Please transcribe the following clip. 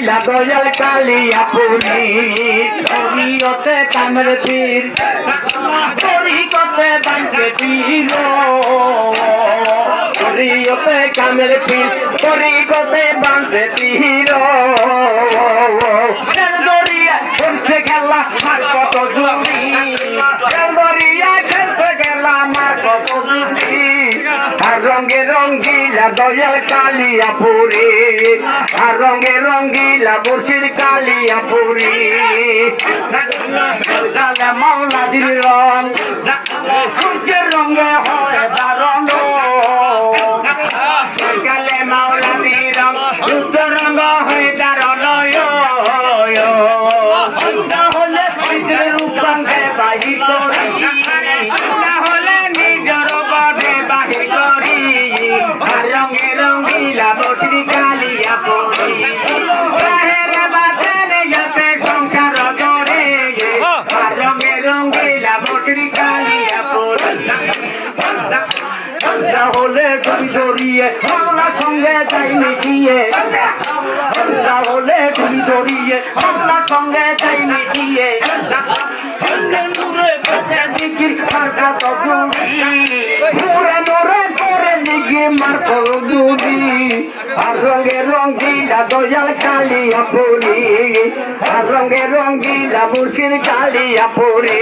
রঙ্গিলা দয়াল কালিয়াপুরি শরীয়তে কামের পীর তরিকতে বাঙ্কে পীর শরীয়তে কামের পীর তরিকতে বাঙ্কে পীর দরিয়া খেলছে খেলা মার কত জমি দরিয়া খেলছে খেলা মার কত জমি আর রঙে রঙ্গিলা দয়াল কালিয়াপুরি আর রঙে রঙ্গিলা মুর্শিদ কালিয়াপুরি মাওলাদির রং সূর্যের রঙে হয় দারুণ সকালে মাওলাদির রং সূর্যের রঙ হয় দারুণ হলে রূপাঙ্গে বাহির করি হলে নিজের বাদে বাহির করি আর রঙে রঙ্গিলা মুর্শিদ কালিয়াপুরি সংসার করে আর রঙে রঙ্গিলা মুর্শিদ কালিয়াপুরি হলে তুমি জড়িয়ে বাংলা সঙ্গে যাই মিশিয়ে হলে তুমি জড়িয়ে বাংলা সঙ্গে যাই মিশিয়ে আর রঙে রঙ্গিলা দয়াল কালিয়াপুরি আর রঙে রঙ্গিলা মুর্শিদ কালিয়াপুরি